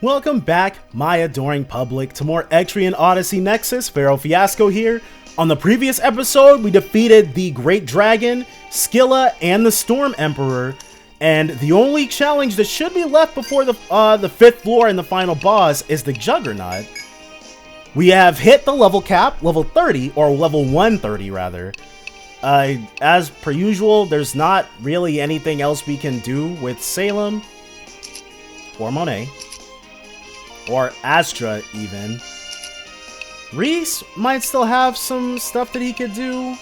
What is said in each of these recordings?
Welcome back, my adoring public, to more Etrian Odyssey Nexus. Pharaoh Fiasco here. On the previous episode, we defeated the Great Dragon, Scylla, and the Storm Emperor. And the only challenge that should be left before the 5th floor and the final boss is the Juggernaut. We have hit the level cap, level 30, or level 130 rather. As per usual, there's not really anything else we can do with Salem, or Monet, or Astra even. Reese might still have some stuff that he could do.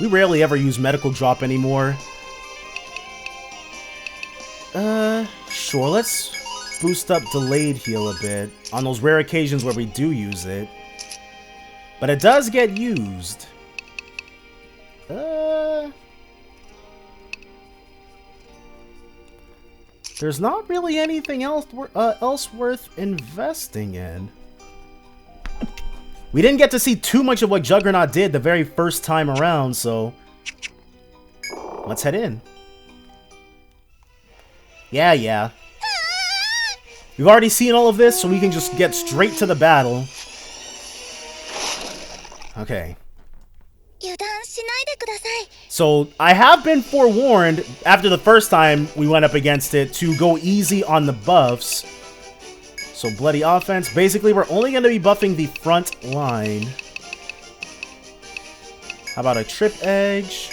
We rarely ever use medical drop anymore. Sure, let's boost up delayed heal a bit on those rare occasions where we do use it. But it does get used. There's not really anything else worth investing in. We didn't get to see too much of what Juggernaut did the very first time around, so let's head in. Yeah. We've already seen all of this, so we can just get straight to the battle. Okay. So, I have been forewarned, after the first time we went up against it, to go easy on the buffs. So, bloody offense. Basically, we're only going to be buffing the front line. How about a trip edge?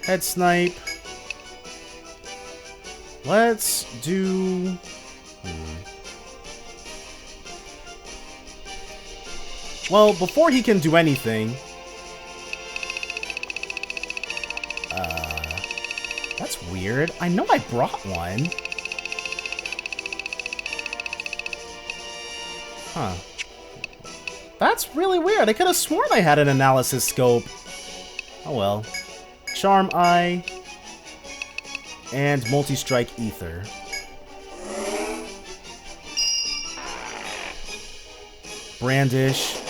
Head snipe. Let's do... Well, before he can do anything... That's weird. I know I brought one. Huh. That's really weird. I could have sworn I had an analysis scope. Oh well. Charm Eye. And Multi-Strike Ether. Brandish.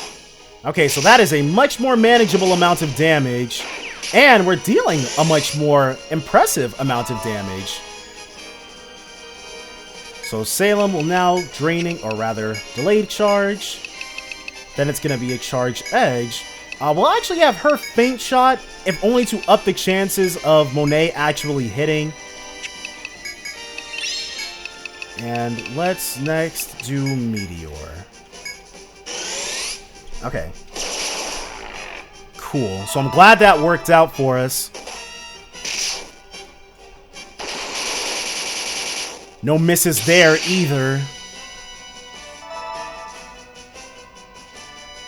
Okay, so that is a much more manageable amount of damage. And we're dealing a much more impressive amount of damage. So Salem will now draining, or rather, delayed charge. Then it's going to be a charge edge. We'll actually have her faint shot, if only to up the chances of Monet actually hitting. And let's next do Meteor. Okay. Cool. So I'm glad that worked out for us. No misses there either.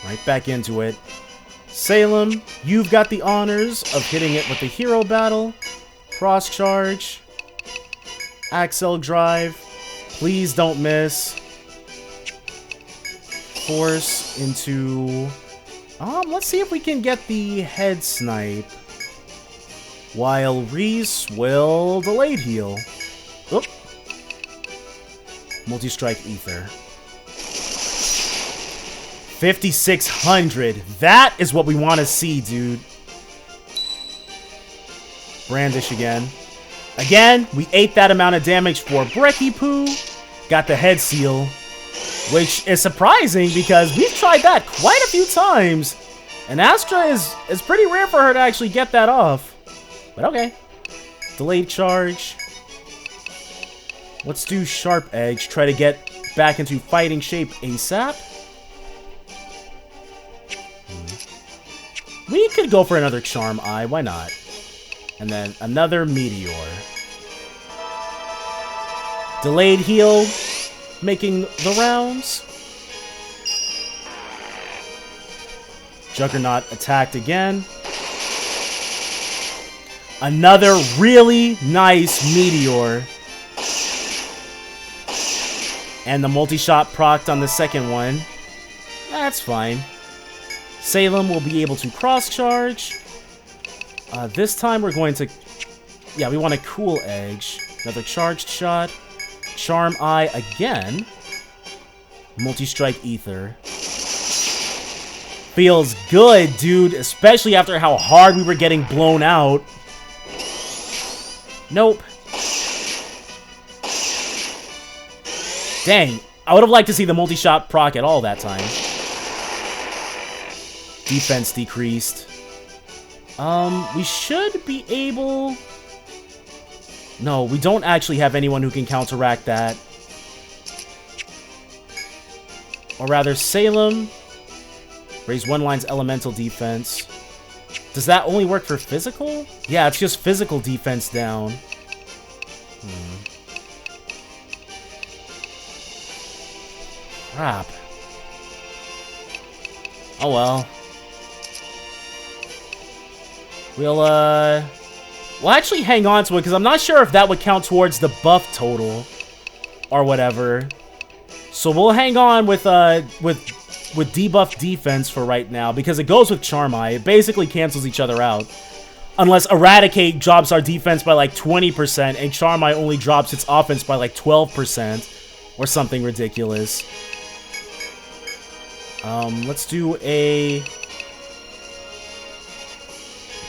Right back into it. Salem, you've got the honors of hitting it with the hero battle. Cross charge. Axel drive. Please don't miss. Force into... let's see if we can get the head snipe. While Reese will delayed heal. Oop. Multi-strike ether. 5,600. That is what we want to see, dude. Brandish again. Again, we ate that amount of damage for Brekkie Poo. Got the head seal. Which is surprising because we've tried that quite a few times. And Astra is pretty rare for her to actually get that off. But okay. Delayed charge. Let's do Sharp Edge. Try to get back into fighting shape ASAP. We could go for another Charm Eye. Why not? And then another Meteor. Delayed heal. Making the rounds. Juggernaut attacked again. Another really nice Meteor. And the multi-shot procced on the second one. That's fine. Salem will be able to cross-charge. This time we're going to... Yeah, we want a Cool Edge. Another charged shot. Charm Eye again. Multi-strike ether. Feels good, dude. Especially after how hard we were getting blown out. Nope. Dang, I would have liked to see the multi-shot proc at all that time. Defense decreased. We should be able... No, we don't actually have anyone who can counteract that. Or rather, Salem. Raise one line's elemental defense. Does that only work for physical? Yeah, it's just physical defense down. Crap. Oh well. We'll actually hang on to it, because I'm not sure if that would count towards the buff total. Or whatever. So we'll hang on with debuff defense for right now, because it goes with Charm Eye. It basically cancels each other out. Unless Eradicate drops our defense by like 20%, and Charm Eye only drops its offense by like 12%. Or something ridiculous. Let's do a...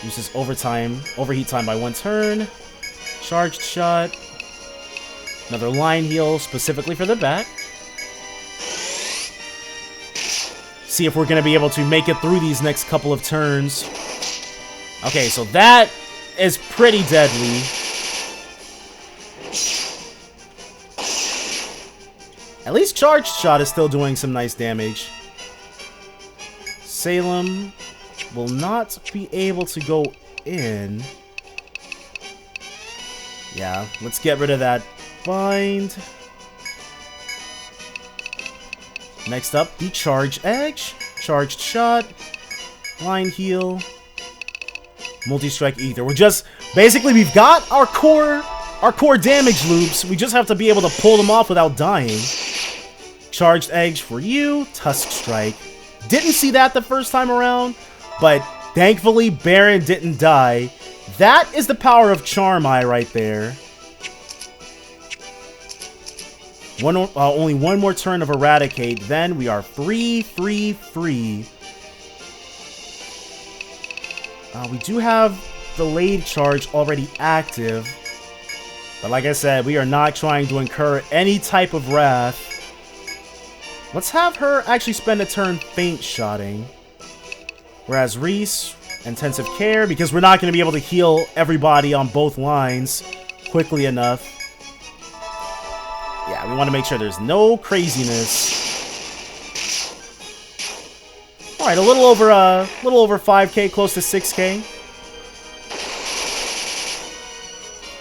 Uses overheat time by 1 turn. Charged shot. Another line heal specifically for the bat. See if we're going to be able to make it through these next couple of turns. Okay, so that is pretty deadly. At least Charged Shot is still doing some nice damage. Salem will not be able to go in. Yeah, let's get rid of that bind. Next up, the Charge Edge. Charged Shot. Line Heal. Multi-Strike Ether. We're just... Basically, we've got our core damage loops. We just have to be able to pull them off without dying. Charged Edge for you. Tusk Strike. Didn't see that the first time around, but thankfully Baron didn't die. That is the power of Charm Eye right there. Only one more turn of Eradicate, then we are free. We do have Delayed Charge already active, but like I said, we are not trying to incur any type of wrath. Let's have her actually spend a turn Faint Shotting. Whereas Reese, Intensive Care, because we're not going to be able to heal everybody on both lines quickly enough. Yeah, we want to make sure there's no craziness. Alright, a little over 5k, close to 6k.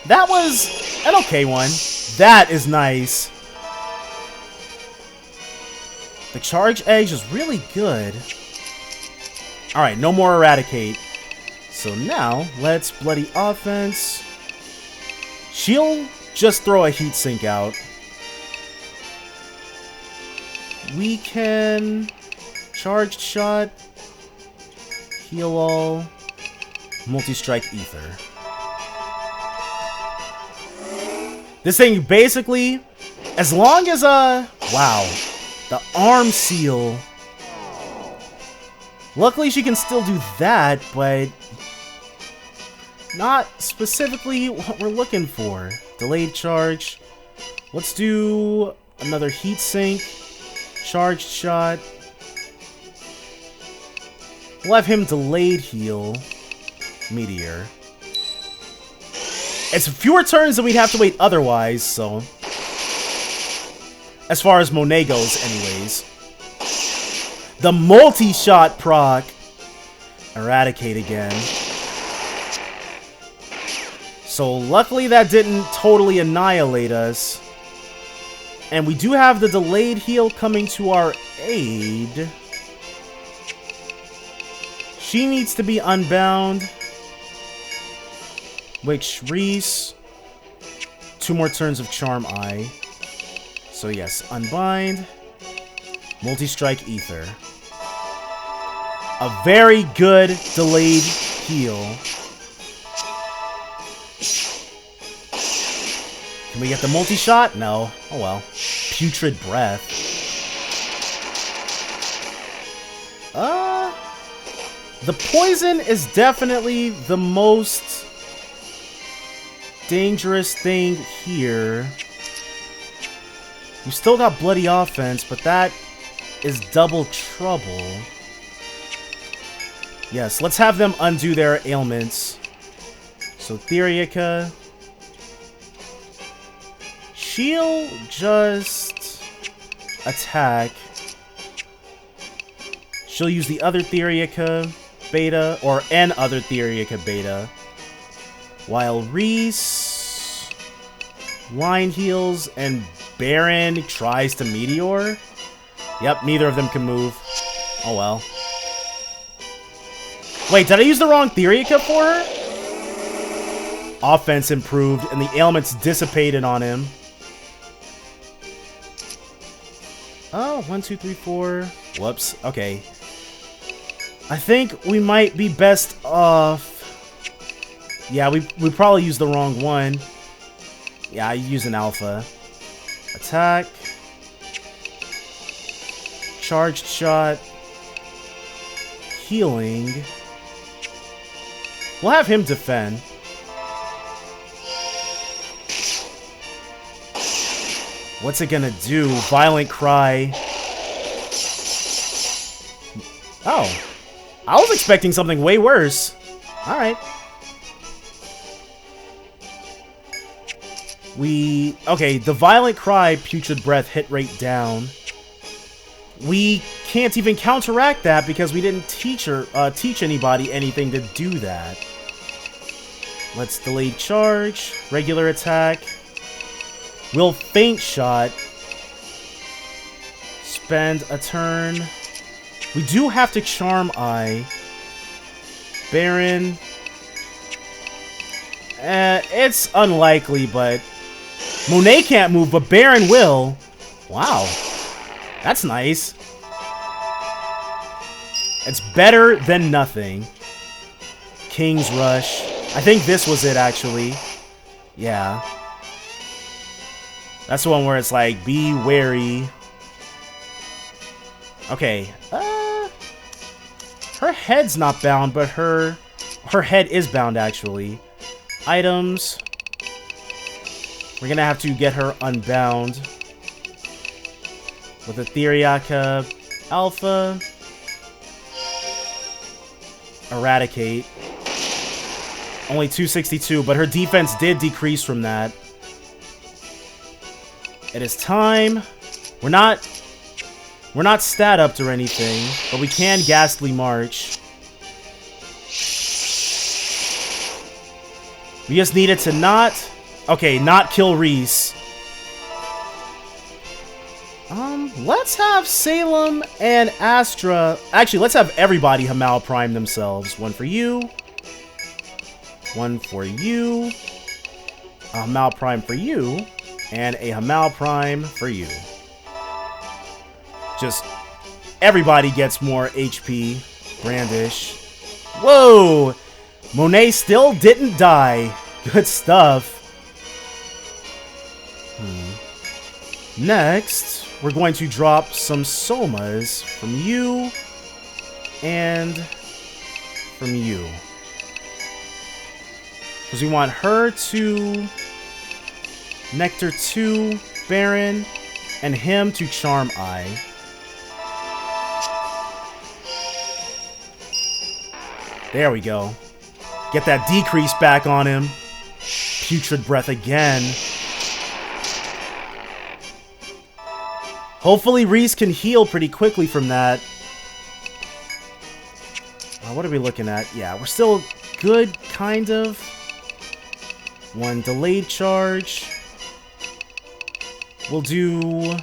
That was an okay one. That is nice. The Charge Edge is really good. Alright, no more Eradicate. So now, let's Bloody Offense. She'll just throw a Heat Sink out. We can... Charged Shot. Heal All. Multi-Strike Ether. This thing basically... As long as, wow. The Arm Seal. Luckily, she can still do that, but not specifically what we're looking for. Delayed Charge. Let's do another Heat Sink. Charged Shot. We'll have him Delayed Heal. Meteor. It's fewer turns than we'd have to wait otherwise, so... As far as Monet goes, anyways. The multi-shot proc. Eradicate again. So luckily that didn't totally annihilate us. And we do have the delayed heal coming to our aid. She needs to be unbound. Which, Reese... 2 more turns of Charm Eye. So yes, unbind. Multi-strike Ether. A very good delayed heal. Can we get the multi-shot? No. Oh well. Putrid Breath. The poison is definitely the most dangerous thing here. You still got bloody offense, but that is double trouble. Yes, let's have them undo their ailments. So Theriaca. She'll just attack. She'll use the other Theriaca beta, or an other Theriaca beta. While Reese line heals and Baron tries to Meteor. Yep, neither of them can move. Oh well. Wait, did I use the wrong Theriaca for her? Offense improved, and the ailments dissipated on him. Oh, 1, 2, 3, 4. Whoops. Okay. I think we might be best off. Yeah, we probably used the wrong one. Yeah, I use an alpha. Attack. Charged shot. Healing. We'll have him defend. What's it gonna do? Violent Cry. Oh. I was expecting something way worse. Alright. Okay, the Violent Cry, Putrid Breath, hit rate down. We can't even counteract that because we didn't teach anybody anything to do that. Let's Delayed Charge. Regular attack. We'll Faint Shot. Spend a turn. We do have to Charm Eye. Baron. It's unlikely, but... Monet can't move, but Baron will. Wow. That's nice. It's better than nothing. King's Rush. I think this was it, actually. Yeah. That's the one where it's like, be wary. Okay. Her head's not bound, but her head is bound, actually. Items. We're gonna have to get her unbound. With a Theriaca Alpha. Eradicate. Only 262, but her defense did decrease from that. It is time. We're not stat upped or anything, but we can Ghastly March. We just needed to not kill Reese. Let's have Salem and Astra. Actually, let's have everybody Hamal Prime themselves. One for you. One for you. A Hamal Prime for you. And a Hamal Prime for you. Just everybody gets more HP. Brandish. Whoa! Monet still didn't die. Good stuff. Next, we're going to drop some Somas from you and from you. Because we want her to Nectar 2, Baron, and him to Charm Eye. There we go. Get that decrease back on him. Putrid Breath again. Hopefully Reese can heal pretty quickly from that. What are we looking at? Yeah, we're still good, kind of. One Delayed Charge. We'll do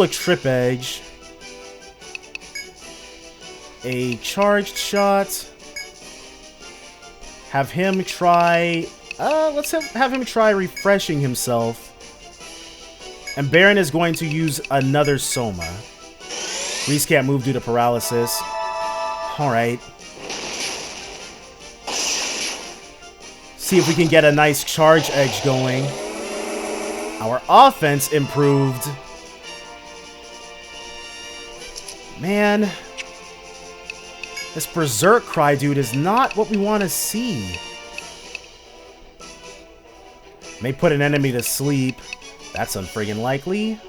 a Trip Edge. A Charged Shot. Have him try... let's have him try refreshing himself. And Baron is going to use another Soma. Reese can't move due to paralysis. Alright. See if we can get a nice charge edge going. Our offense improved. Man. This Berserk Cry dude is not what we want to see. May put an enemy to sleep. That's unfriggin' likely.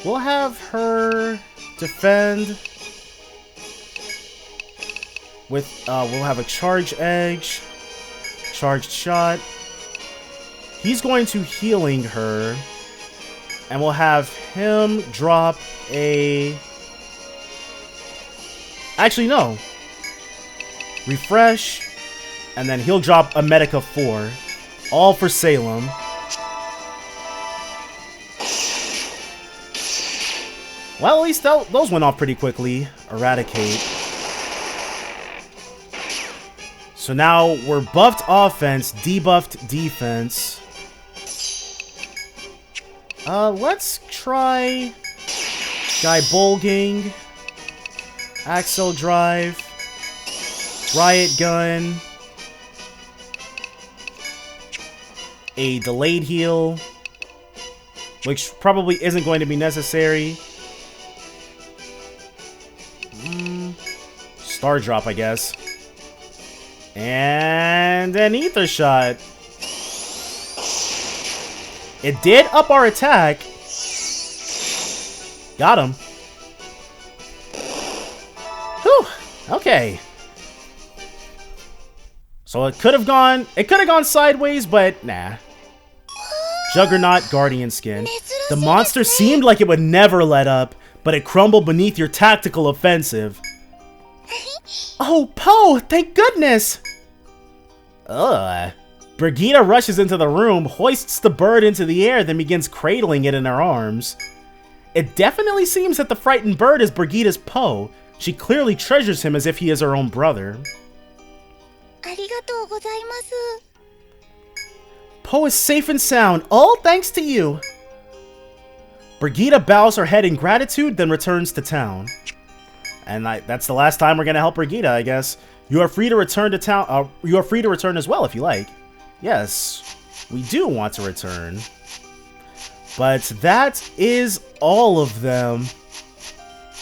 We'll have her defend with, we'll have a charge edge, charged shot. He's going to healing her, and we'll have him drop a... Actually, no. Refresh, and then he'll drop a Medica 4. All for Salem. Well, at least those went off pretty quickly. Eradicate. So now we're buffed offense, debuffed defense. Let's try Guy Bolgang, Axel Drive, Riot Gun, a delayed heal, which probably isn't going to be necessary. Star Drop, I guess. And an Ether Shot. It did up our attack. Got him. Whew. Okay. So it could have gone sideways, but nah. Juggernaut Guardian Skin. The monster seemed like it would never let up, but it crumbled beneath your tactical offensive. Oh, Poe, thank goodness! Ugh. Brigitte rushes into the room, hoists the bird into the air, then begins cradling it in her arms. It definitely seems that the frightened bird is Brigitte's Poe. She clearly treasures him as if he is her own brother. Poe is safe and sound, all thanks to you. Brigitte bows her head in gratitude, then returns to town. And that's the last time we're gonna help Brigitte, I guess. You are free to return to town. You are free to return as well if you like. Yes, we do want to return. But that is all of them.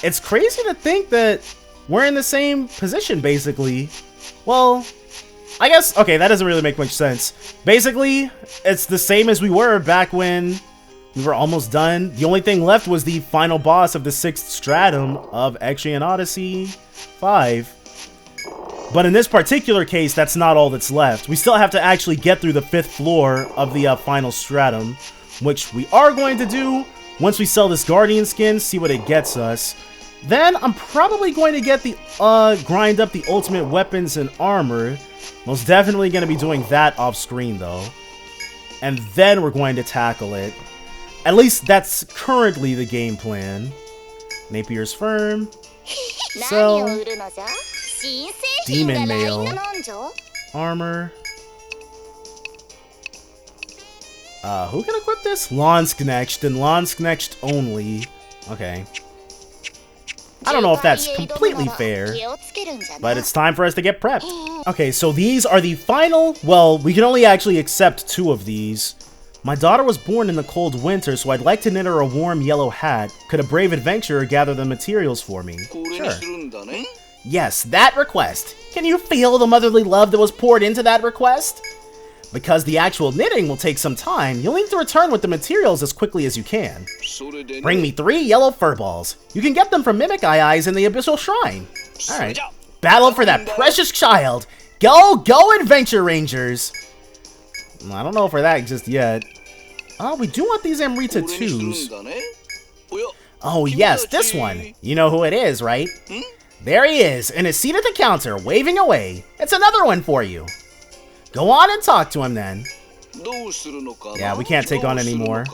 It's crazy to think that we're in the same position, basically. Well, I guess, okay, that doesn't really make much sense. Basically, it's the same as we were back when we were almost done. The only thing left was the final boss of the 6th stratum of Etrian Odyssey 5. But in this particular case, that's not all that's left. We still have to actually get through the 5th floor of the final stratum, which we are going to do once we sell this Guardian Skin, see what it gets us. Then I'm probably going to get the grind up the ultimate weapons and armor. Most definitely going to be doing that off screen though. And then we're going to tackle it. At least that's currently the game plan. Napier's Firm. Sell. Demon Mail. Armor. Who can equip this? Lansknecht and Lansknecht only. Okay. I don't know if that's completely fair, but it's time for us to get prepped. Okay, so these are the final... Well, we can only actually accept 2 of these. My daughter was born in the cold winter, so I'd like to knit her a warm yellow hat. Could a brave adventurer gather the materials for me? Sure. Yes, that request. Can you feel the motherly love that was poured into that request? Because the actual knitting will take some time, you'll need to return with the materials as quickly as you can. Bring me 3 yellow furballs. You can get them from Mimic Eyes in the Abyssal Shrine. Alright. Battle for that precious child. Go, go, Adventure Rangers! I don't know for that just yet. We do want these Amrita 2s. Oh yes, this one. You know who it is, right? There he is, in his seat at the counter, waving away. It's another one for you. Go on and talk to him then. Yeah, we can't take on any more.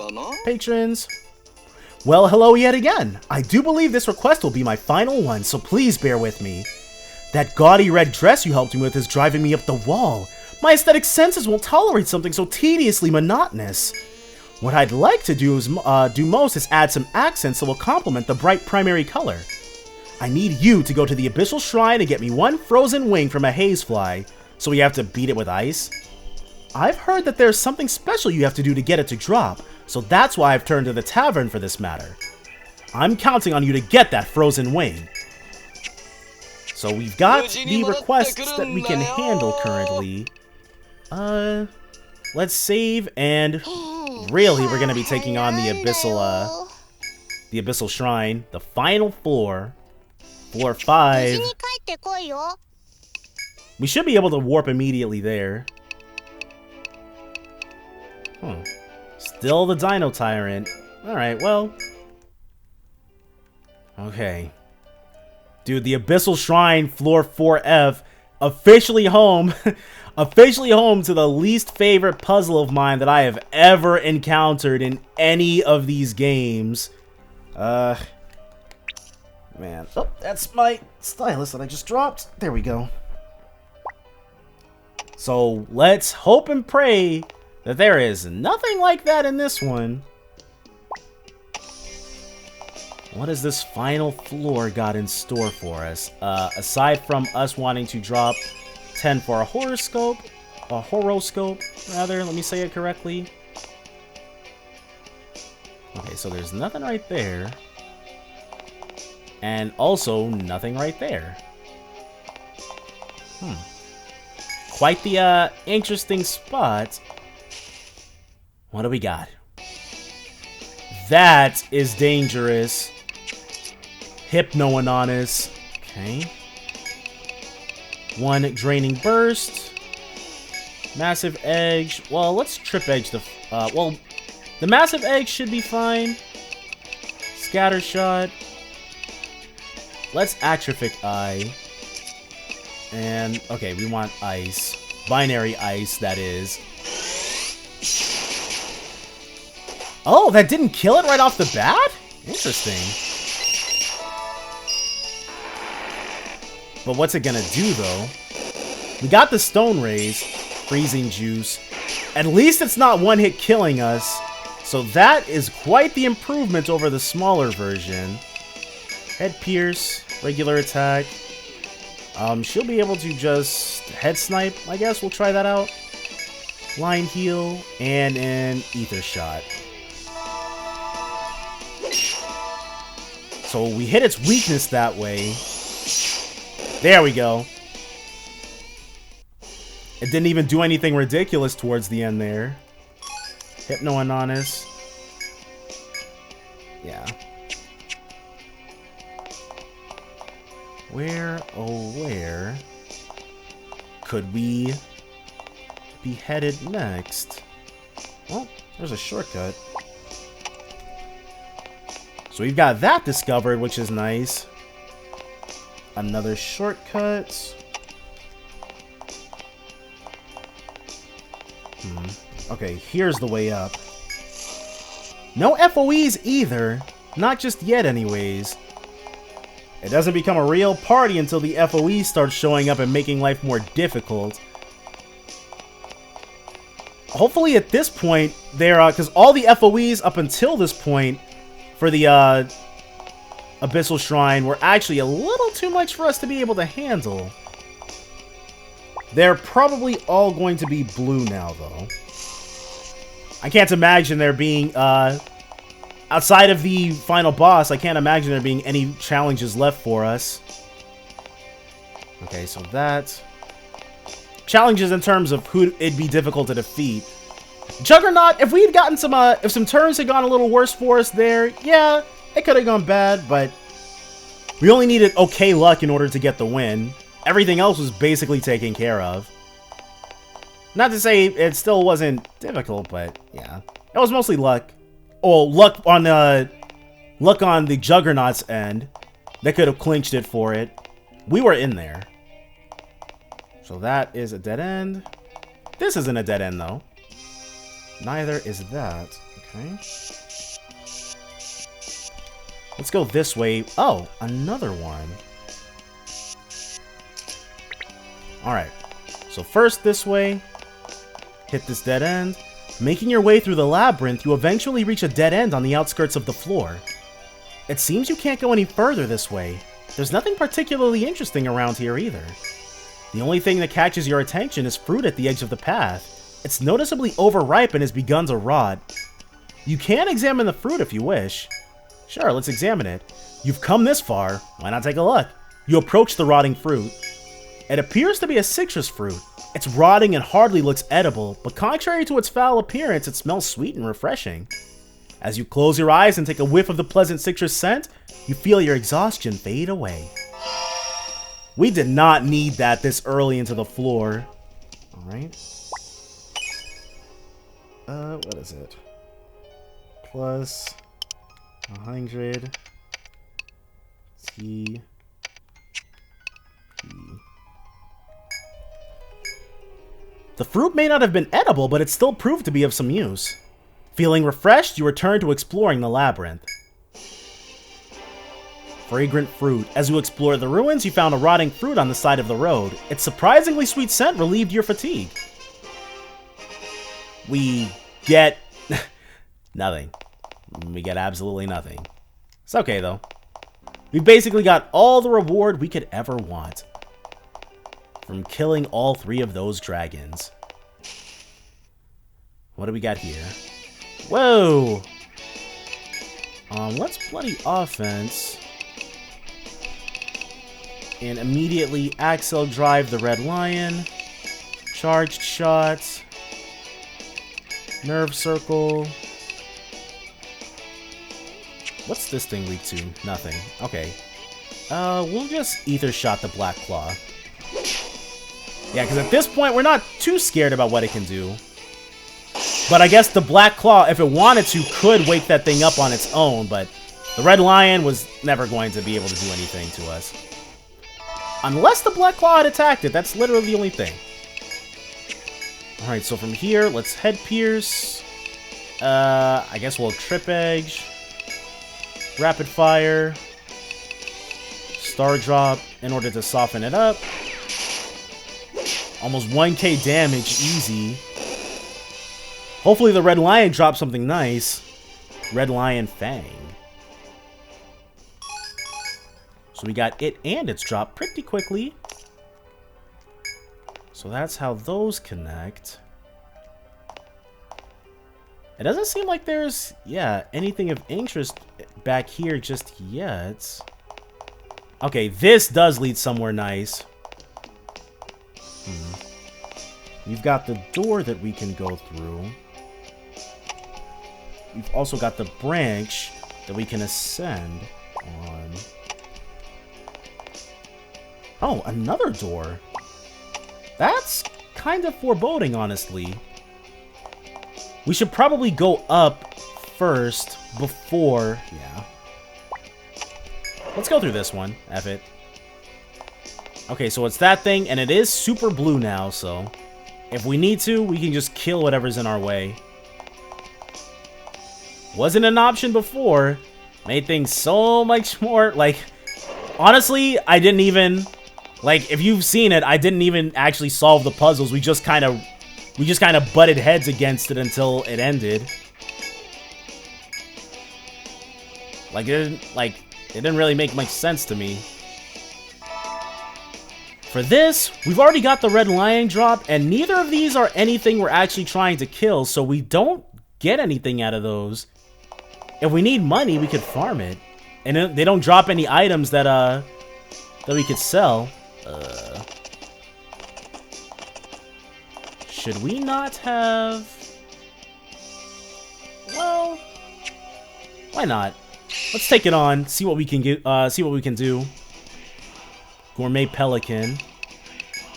Patrons. Well, hello yet again. I do believe this request will be my final one, so please bear with me. That gaudy red dress you helped me with is driving me up the wall. My aesthetic senses won't tolerate something so tediously monotonous. What I'd like to do most is add some accents that will complement the bright primary color. I need you to go to the Abyssal Shrine and get me 1 frozen wing from a hazefly. So we have to beat it with ice? I've heard that there's something special you have to do to get it to drop, so that's why I've turned to the tavern for this matter. I'm counting on you to get that frozen wing. So we've got the requests that we can handle currently. Let's save, and really we're gonna be taking on the Abyssal Shrine, the final floor, floor 5. We should be able to warp immediately there. Still the Dino Tyrant. Alright, well. Okay. Dude, the Abyssal Shrine, floor 4F, officially home. Officially home to the least favorite puzzle of mine that I have ever encountered in any of these games. Man. Oh, that's my stylus that I just dropped. There we go. So, let's hope and pray that there is nothing like that in this one. What has this final floor got in store for us? Aside from us wanting to drop 10 for a horoscope, rather, let me say it correctly. Okay, so there's nothing right there. And also nothing right there. Quite the interesting spot. What do we got? That is dangerous. Hypno-Anonymous. Okay. One draining burst. Massive edge. Well, let's trip edge the... well, the massive edge should be fine. Scatter shot. Let's atrophic eye. And, okay, we want ice. Binary ice, that is. Oh, that didn't kill it right off the bat? Interesting. But what's it gonna do, though? We got the Stone Rays. Freezing Juice. At least it's not one-hit killing us. So that is quite the improvement over the smaller version. Head Pierce. Regular attack. She'll be able to just head snipe, I guess. We'll try that out. Line heal and an ether shot. So we hit its weakness that way. There we go. It didn't even do anything ridiculous towards the end there. Hypno-Anonymous. Yeah. Where, oh where could we be headed next? Well, there's a shortcut. So we've got that discovered, which is nice. Another shortcut. Okay, here's the way up. No FOEs either. Not just yet, anyways. It doesn't become a real party until the FOEs start showing up and making life more difficult. Hopefully at this point, they're, because all the FOEs up until this point for the Abyssal Shrine were actually a little too much for us to be able to handle. They're probably all going to be blue now, though. I can't imagine there being, outside of the final boss, I can't imagine there being any challenges left for us. Okay, so that... Challenges in terms of who it'd be difficult to defeat. Juggernaut, if we had gotten some, if some turns had gone a little worse for us there, yeah, it could have gone bad, but we only needed okay luck in order to get the win. Everything else was basically taken care of. Not to say it still wasn't difficult, but yeah. It was mostly luck. Oh, luck on the Juggernaut's end. That could have clinched it for it. We were in there. So that is a dead end. This isn't a dead end, though. Neither is that. Okay. Let's go this way. Oh, another one. Alright. So first this way. Hit this dead end. Making your way through the labyrinth, you eventually reach a dead end on the outskirts of the floor. It seems you can't go any further this way. There's nothing particularly interesting around here either. The only thing that catches your attention is fruit at the edge of the path. It's noticeably overripe and has begun to rot. You can examine the fruit if you wish. Sure, let's examine it. You've come this far, why not take a look? You approach the rotting fruit. It appears to be a citrus fruit. It's rotting and hardly looks edible, but contrary to its foul appearance, it smells sweet and refreshing. As you close your eyes and take a whiff of the pleasant citrus scent, you feel your exhaustion fade away. We did not need that this early into the floor. Alright. What is it? Plus 100 T. The fruit may not have been edible, but it still proved to be of some use. Feeling refreshed, you return to exploring the labyrinth. Fragrant fruit. As you explored the ruins, you found a rotting fruit on the side of the road. Its surprisingly sweet scent relieved your fatigue. We get nothing. We get absolutely nothing. It's okay, though. We basically got all the reward we could ever want from killing all 3 of those dragons. What do we got here? Whoa! Let's bloody offense. And immediately Axel drive the Red Lion. Charged shots. Nerve circle. What's this thing weak to? Nothing. Okay. We'll just ether shot the Black Claw. Yeah, because at this point, we're not too scared about what it can do. But I guess the Black Claw, if it wanted to, could wake that thing up on its own, but the Red Lion was never going to be able to do anything to us. Unless the Black Claw had attacked it, that's literally the only thing. Alright, so from here, let's Head Pierce. I guess we'll Trip Edge. Rapid Fire. Star Drop in order to soften it up. Almost 1k damage, easy. Hopefully the Red Lion drops something nice. Red Lion Fang. So we got it and its drop pretty quickly. So that's how those connect. It doesn't seem like there's, yeah, anything of interest back here just yet. Okay, this does lead somewhere nice. We've got the door that we can go through. We've also got the branch that we can ascend on. Oh, another door. That's kind of foreboding, honestly. We should probably go up first before... Yeah. Let's go through this one. F it. Okay, so it's that thing, and it is super blue now, so... If we need to, we can just kill whatever's in our way. Wasn't an option before. Made things so much more, like... Honestly, I didn't even... Like, if you've seen it, I didn't even actually solve the puzzles. We just kind of butted heads against it until it ended. Like, it didn't really make much sense to me. For this, we've already got the Red Lion drop, and neither of these are anything we're actually trying to kill, so we don't get anything out of those. If we need money, we could farm it. And they don't drop any items that we could sell. Should we not have... Well, why not? Let's take it on, see what we can get, see what we can do. Gourmet Pelican.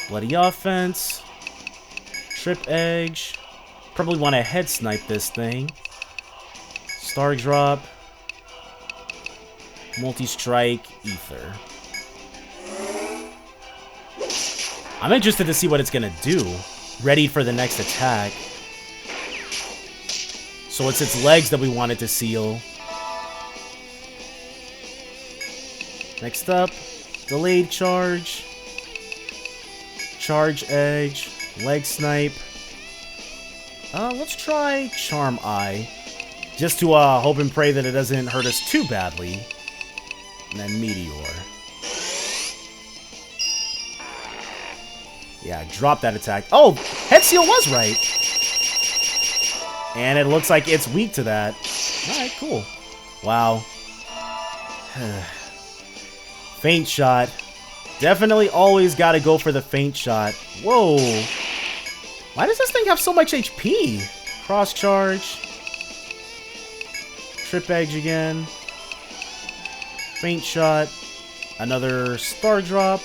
Bloody offense. Trip Edge. Probably want to head snipe this thing. Star Drop. Multi-strike. Ether. I'm interested to see what it's gonna do. Ready for the next attack. So it's its legs that we wanted to seal. Next up, delayed charge. Charge Edge. Leg snipe. Let's try Charm Eye. Just to hope and pray that it doesn't hurt us too badly. And then Meteor. Yeah, drop that attack. Oh, Head Seal was right. And it looks like it's weak to that. Alright, cool. Wow. Faint shot. Definitely always gotta go for the feint shot. Whoa. Why does this thing have so much HP? Cross charge. Trip edge again. Feint shot. Another star drop.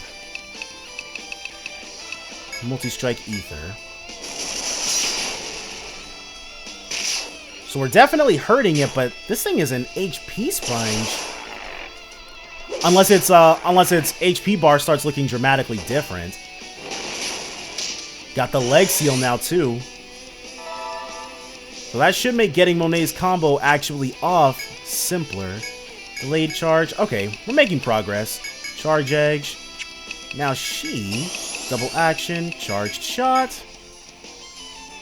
Multi-strike ether. So we're definitely hurting it, but this thing is an HP sponge. Unless its HP bar starts looking dramatically different. Got the leg seal now too. So that should make getting Monet's combo actually off simpler. Delayed charge. Okay, we're making progress. Charge edge. Now she. Double action. Charged shot.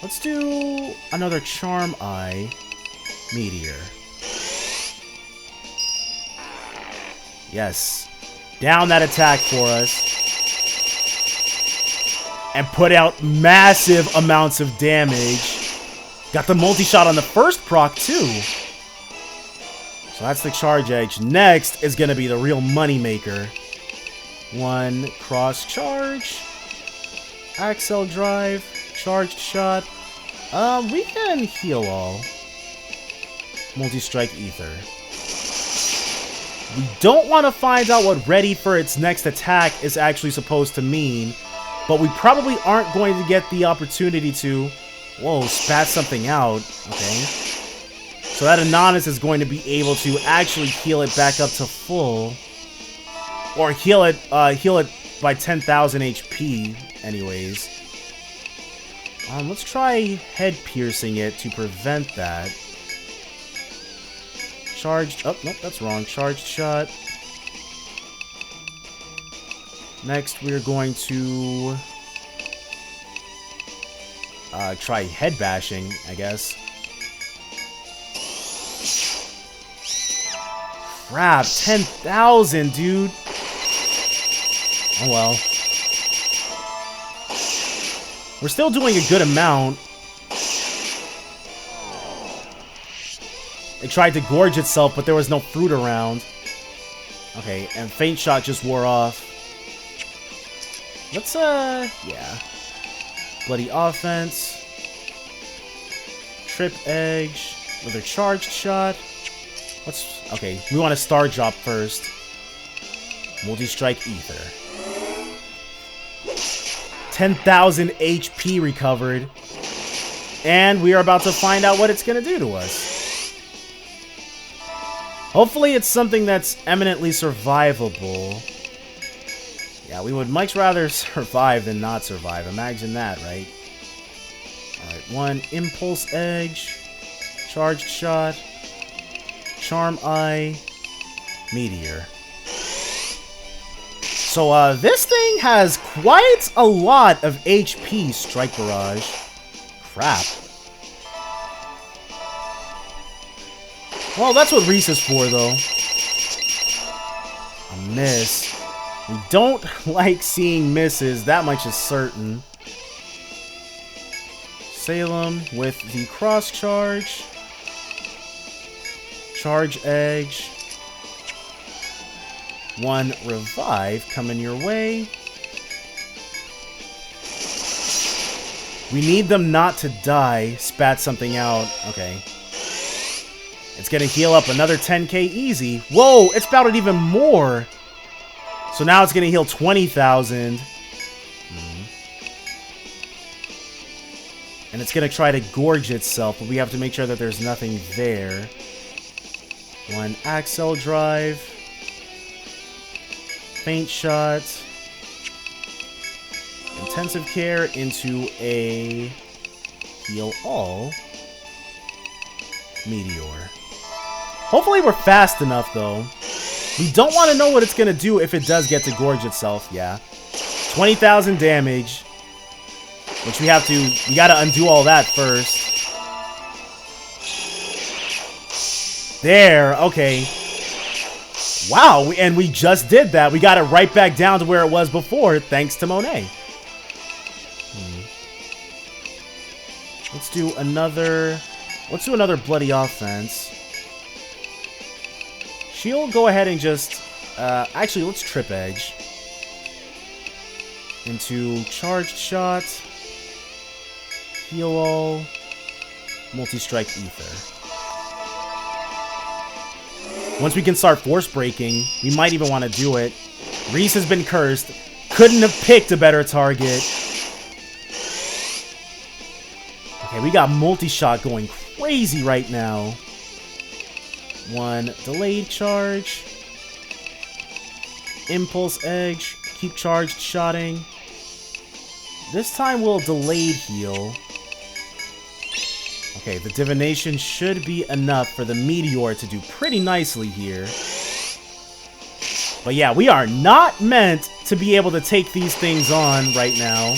Let's do another Charm Eye. Meteor. Yes. Down that attack for us. And put out massive amounts of damage. Got the multi-shot on the first proc too. So that's the charge edge. Next is going to be the real money maker. One cross charge. Axle drive. Charged shot. We can heal all. Multi-strike ether. We don't want to find out what ready for its next attack is actually supposed to mean, but we probably aren't going to get the opportunity to... Whoa, spat something out. Okay. So that Anonymous is going to be able to actually heal it back up to full. Or heal it by 10,000 HP, anyways. Let's try head piercing it to prevent that. Charged. Oh, nope, that's wrong. Charged shot. Next, we're going to try head bashing, I guess. Crap, 10,000, dude. Oh well. We're still doing a good amount. It tried to gorge itself, but there was no fruit around. Okay, and feint shot just wore off. Let's, yeah. Bloody offense. Trip edge. Another charged shot. Okay, we want to star drop first. Multi-strike ether. 10,000 HP recovered. And we are about to find out what it's going to do to us. Hopefully it's something that's eminently survivable. Yeah, we would much rather survive than not survive. Imagine that, right? Alright, one impulse edge. Charged shot. Charm Eye. Meteor. So, this thing has quite a lot of HP, Strike Barrage. Crap. Well, that's what Reese is for, though. A miss. We don't like seeing misses, that much is certain. Salem with the cross charge. Charge edge. One revive coming your way. We need them not to die. Spat something out. Okay. It's gonna heal up another 10k easy. Whoa, it's spouted even more. So now it's gonna heal 20,000. And it's gonna try to gorge itself, but we have to make sure that there's nothing there. One Axle drive. Feint shot. Intensive care into a heal all. Meteor. Hopefully we're fast enough, though. We don't want to know what it's going to do if it does get to gorge itself, yeah. 20,000 damage. Which we got to undo all that first. There, okay. Wow, and we just did that. We got it right back down to where it was before, thanks to Monet. Let's do another bloody offense. She'll go ahead and just... actually, let's trip edge. into Charged Shot, Heal All, Multi-Strike Ether. Once we can start Force Breaking, we might even want to do it. Reese has been cursed. Couldn't have picked a better target. Okay, we got Multi-Shot going crazy right now. One delayed charge. Impulse Edge. Keep charged shotting. This time we'll delayed heal. Okay, the Divination should be enough for the Meteor to do pretty nicely here. But yeah, we are not meant to be able to take these things on right now.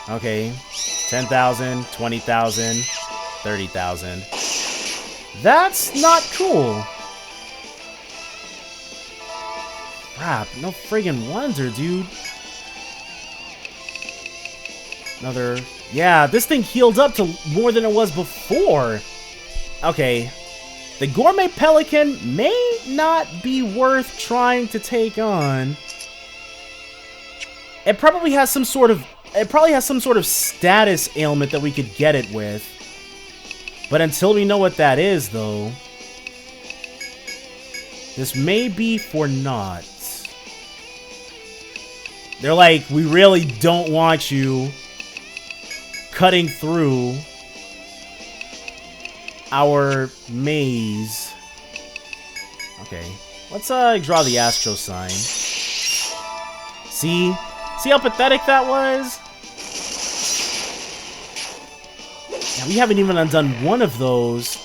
Okay, 10,000, 20,000, 30,000. That's not cool. Crap, no friggin' wonder, dude. Another... Yeah, this thing healed up to more than it was before. Okay. The Gourmet Pelican may not be worth trying to take on. It probably has some sort of... It probably has some sort of status ailment that we could get it with. But until we know what that is, though... This may be for naught. They're like, we really don't want you cutting through our maze. Okay, let's draw the Astro Sign. See how pathetic that was? Yeah, we haven't even undone one of those.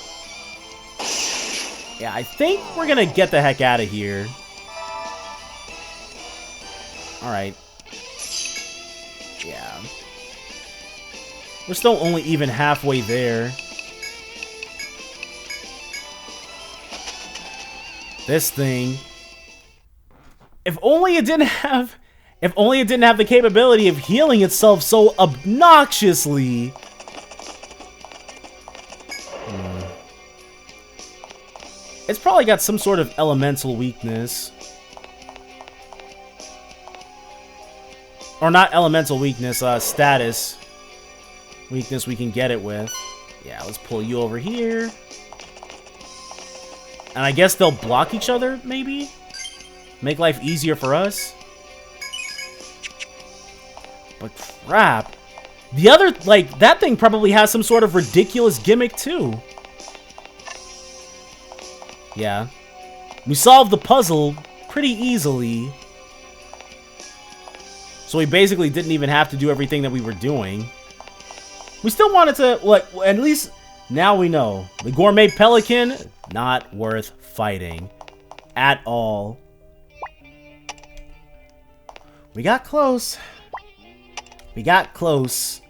Yeah, I think we're gonna get the heck out of here. Alright. Yeah. We're still only even halfway there. This thing. If only it didn't have the capability of healing itself so obnoxiously. It's probably got some sort of elemental weakness. Or not elemental weakness, status weakness we can get it with. Yeah, let's pull you over here. And I guess they'll block each other, maybe? Make life easier for us? But crap. The other, like, that thing probably has some sort of ridiculous gimmick, too. Yeah. We solved the puzzle pretty easily. So we basically didn't even have to do everything that we were doing. We still wanted to, like, at least now we know. The Gourmet Pelican, not worth fighting. At all. We got close. We got close.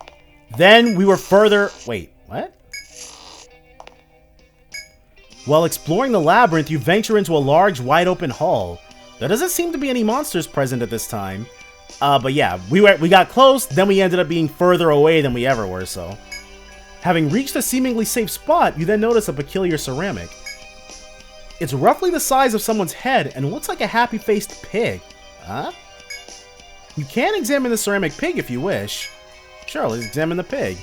Then we were further... Wait, what? While exploring the labyrinth, you venture into a large, wide-open hall. There doesn't seem to be any monsters present at this time. But yeah, we got close, then we ended up being further away than we ever were, so. Having reached a seemingly safe spot, you then notice a peculiar ceramic. It's roughly the size of someone's head and looks like a happy-faced pig. Huh? You can examine the ceramic pig if you wish. Sure, let's examine the pig.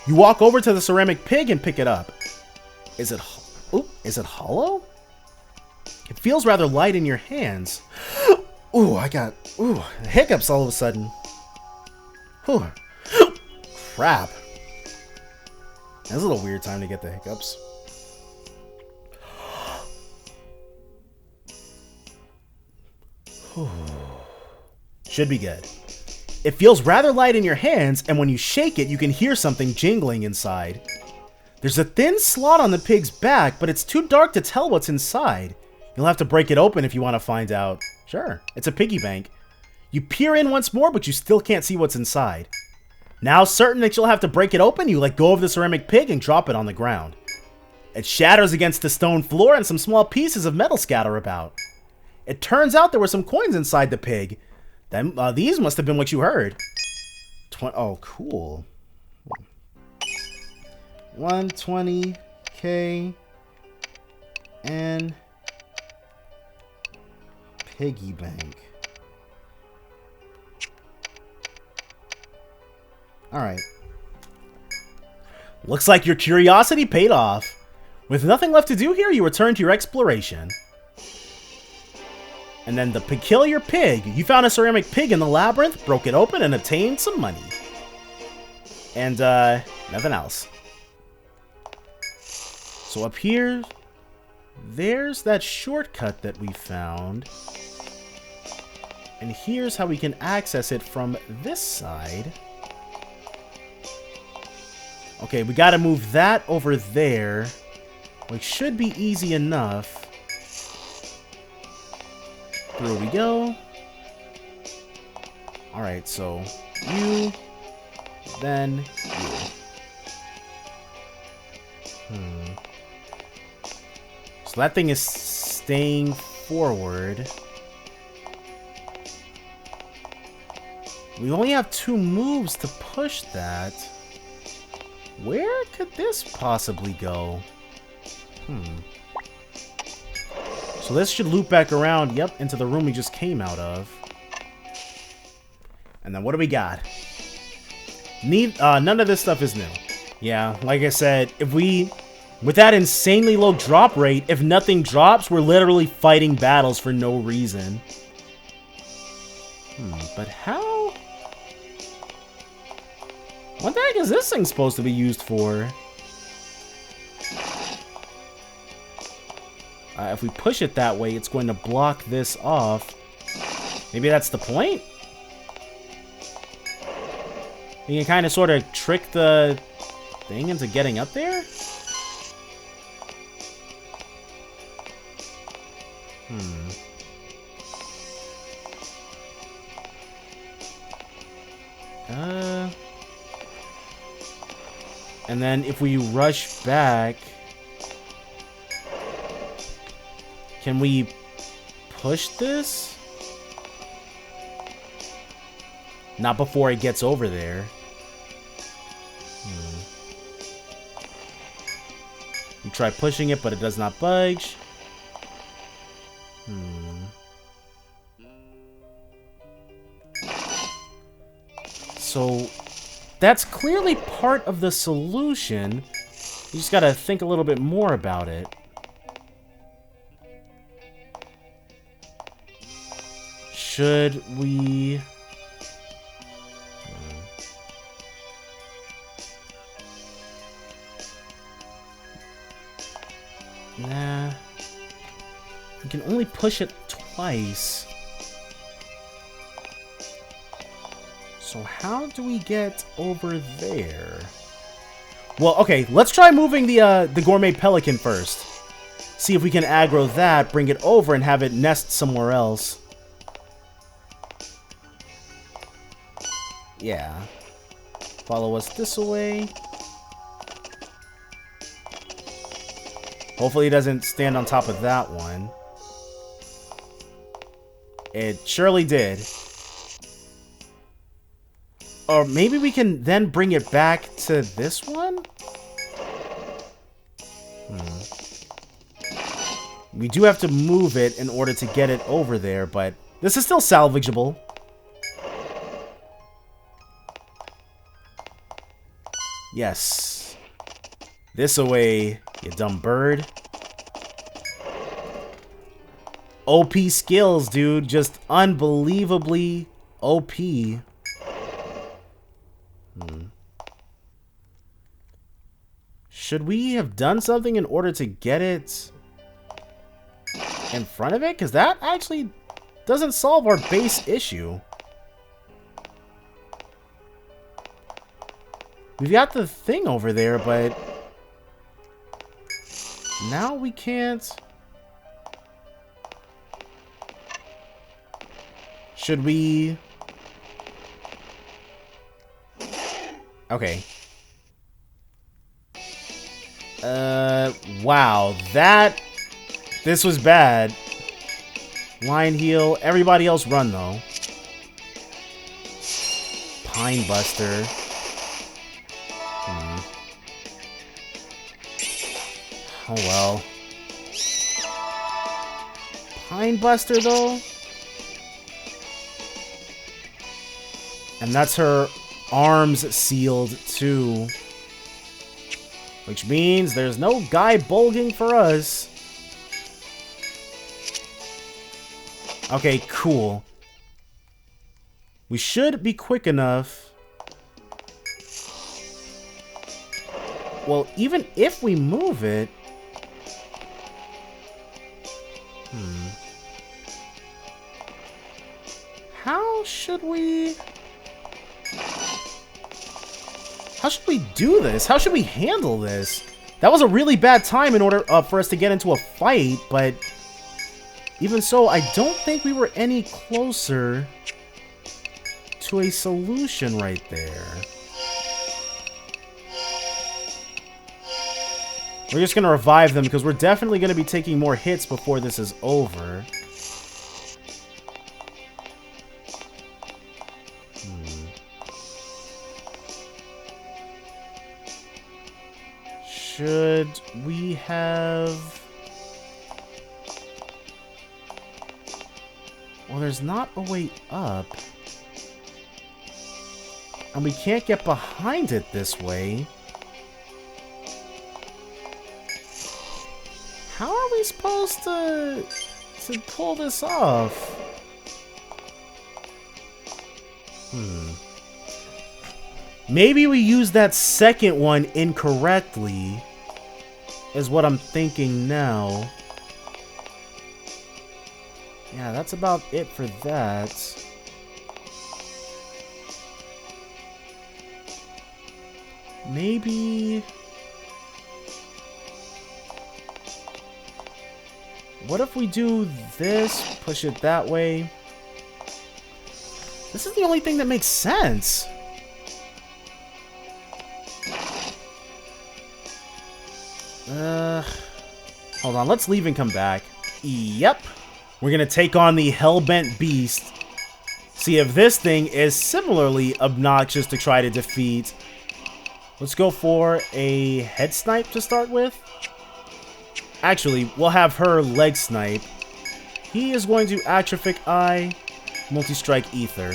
You walk over to the ceramic pig and pick it up. Is it hollow? It feels rather light in your hands. Ooh, I got hiccups all of a sudden. Whew. Crap. That's a little weird time to get the hiccups. Should be good. It feels rather light in your hands, and when you shake it, you can hear something jingling inside. There's a thin slot on the pig's back, but it's too dark to tell what's inside. You'll have to break it open if you want to find out. Sure, it's a piggy bank. You peer in once more, but you still can't see what's inside. Now certain that you'll have to break it open, you let go of the ceramic pig and drop it on the ground. It shatters against the stone floor and some small pieces of metal scatter about. It turns out there were some coins inside the pig. Then these must have been what you heard. Oh, cool. 120k and piggy bank. Alright. Looks like your curiosity paid off. With nothing left to do here, you return to your exploration. And then the peculiar pig. You found a ceramic pig in the labyrinth, broke it open, and obtained some money. And, nothing else. So up here, there's that shortcut that we found. And here's how we can access it from this side. Okay, we gotta move that over there. Which should be easy enough. Through we go. Alright, so you, then you. So that thing is staying forward. We only have 2 moves to push that. Where could this possibly go? So this should loop back around, yep, into the room we just came out of. And then what do we got? None of this stuff is new. Yeah, like I said, with that insanely low drop rate, if nothing drops, we're literally fighting battles for no reason. But how? What the heck is this thing supposed to be used for? If we push it that way, it's going to block this off. Maybe that's the point? You can kind of sort of trick the thing into getting up there? And then if we rush back... Can we push this? Not before it gets over there. We try pushing it, but it does not budge. So, that's clearly part of the solution. You just gotta think a little bit more about it. Should we... Nah. We can only push it twice. So how do we get over there? Well, okay, let's try moving the Gourmet Pelican first. See if we can aggro that, bring it over, and have it nest somewhere else. Yeah. Follow us this way. Hopefully it doesn't stand on top of that one. It surely did. Or maybe we can then bring it back to this one? We do have to move it in order to get it over there, but this is still salvageable. Yes. This away, you dumb bird. OP skills, dude. Just unbelievably OP. Should we have done something in order to get it in front of it? Because that actually doesn't solve our base issue. We've got the thing over there, but now we can't. Should we? Okay. Wow, this was bad. Line heal. Everybody else run, though. Pine Buster. Oh, well. Pine Buster, though? And that's her arms sealed too. Which means there's no guy bulging for us. Okay, cool. We should be quick enough. Well, even if we move it... How should we... How should we do this? How should we handle this? That was a really bad time in order for us to get into a fight, but... Even so, I don't think we were any closer to a solution right there. We're just going to revive them because we're definitely going to be taking more hits before this is over. Should we have... Well, there's not a way up. And we can't get behind it this way. How are we supposed to pull this off? Maybe we used that second one incorrectly, is what I'm thinking now. Yeah, that's about it for that. Maybe... What if we do this, push it that way? This is the only thing that makes sense. Hold on, let's leave and come back. Yep. We're gonna take on the Hellbent Beast. See if this thing is similarly obnoxious to try to defeat. Let's go for a head snipe to start with. Actually, we'll have her leg snipe. He is going to Atrophic Eye, Multi-Strike Ether.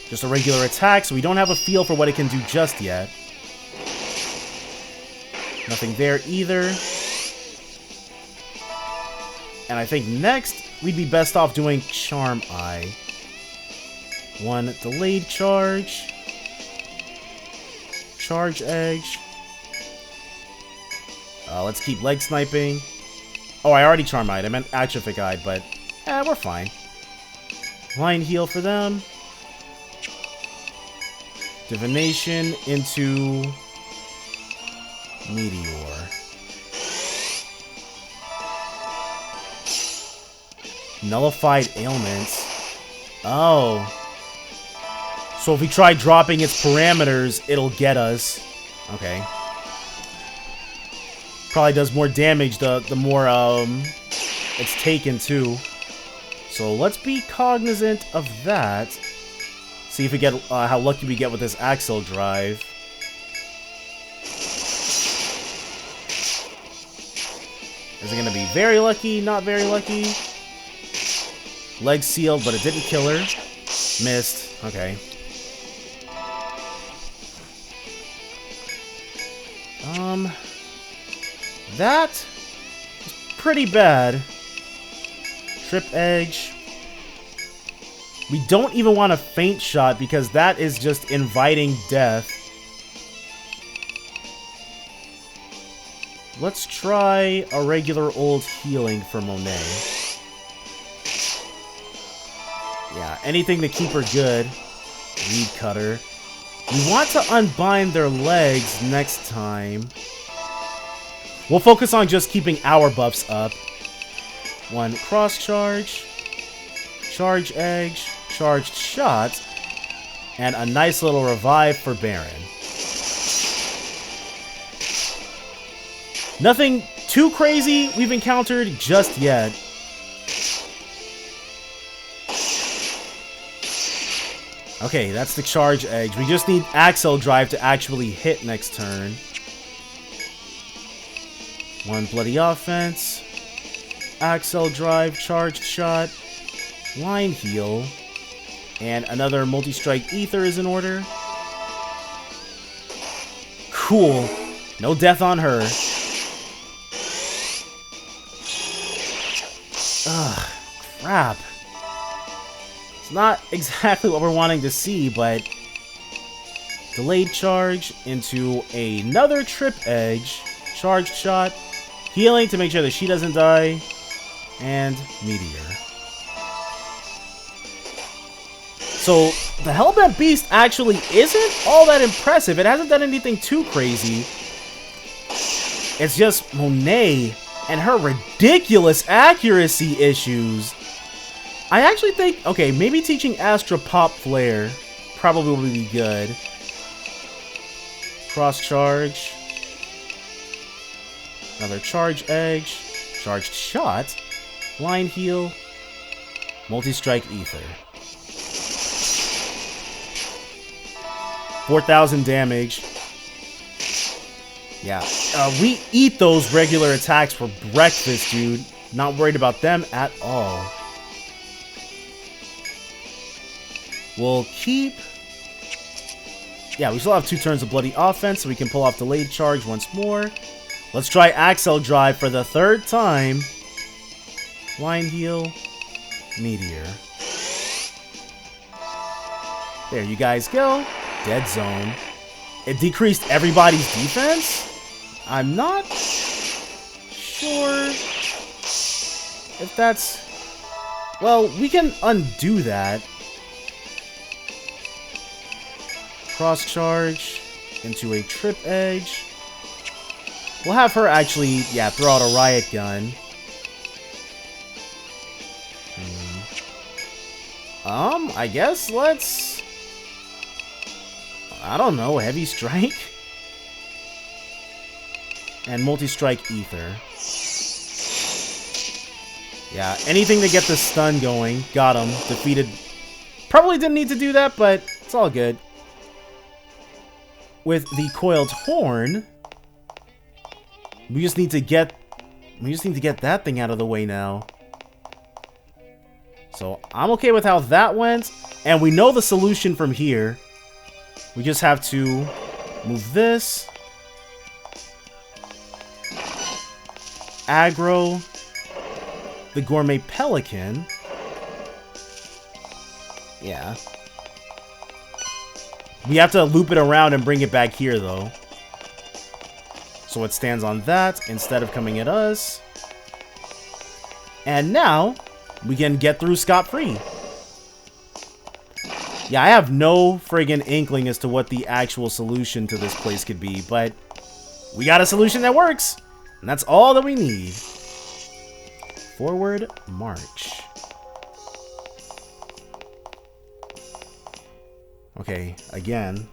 Just a regular attack, so we don't have a feel for what it can do just yet. Nothing there either. And I think next, we'd be best off doing Charm Eye. One delayed charge. Charge Edge. Let's keep leg sniping. Oh, I already Charm Eyed. I meant Atrophic Eye, but we're fine. Line heal for them. Divination into Meteor. Nullified ailments. Oh. So if we try dropping its parameters, it'll get us. Okay. Probably does more damage the more it's taken too. So let's be cognizant of that. See if we get how lucky we get with this Axle Drive. Is it gonna be very lucky? Not very lucky. Leg sealed, but it didn't kill her. Missed. Okay. That is pretty bad. Trip Edge. We don't even want a Feint Shot because that is just inviting death. Let's try a regular old healing for Monet. Yeah, anything to keep her good. Reed Cutter. We want to unbind their legs next time. We'll focus on just keeping our buffs up. One cross charge. Charge Edge. Charged Shot. And a nice little revive for Baron. Nothing too crazy we've encountered just yet. Okay, that's the Charge Edge. We just need Axle Drive to actually hit next turn. One Bloody Offense. Axle Drive, Charged Shot. Line Heal. And another multi-strike ether is in order. Cool. No death on her. Ugh, crap. It's not exactly what we're wanting to see, but delayed charge into another trip edge, charged shot, healing to make sure that she doesn't die, and meteor. So the Hellbent Beast actually isn't all that impressive. It hasn't done anything too crazy. It's just Monet and her ridiculous accuracy issues. I actually think, okay, maybe teaching Astra Pop Flare probably will be good. Cross charge. Another charge edge. Charged shot. Line heal. Multi-strike ether. 4,000 damage. Yeah. We eat those regular attacks for breakfast, dude. Not worried about them at all. We'll keep... Yeah, we still have 2 turns of bloody offense, so we can pull off delayed charge once more. Let's try Axel Drive for the 3rd time. Line heal. Meteor. There you guys go. Dead zone. It decreased everybody's defense? I'm not sure if that's... Well, we can undo that. Cross charge into a trip edge. We'll have her actually, yeah, throw out a riot gun. I guess let's... I don't know, heavy strike? And multi-strike ether. Yeah, anything to get the stun going. Got him. Defeated. Probably didn't need to do that, but it's all good. With the coiled horn, we just need to get that thing out of the way now. So I'm okay with how that went, and we know the solution from here. We just have to move this, aggro the Gourmet Pelican. Yeah. We have to loop it around and bring it back here, though. So it stands on that instead of coming at us. And now, we can get through scot-free. Yeah, I have no friggin' inkling as to what the actual solution to this place could be, but we got a solution that works, and that's all that we need. Forward march. Okay, again.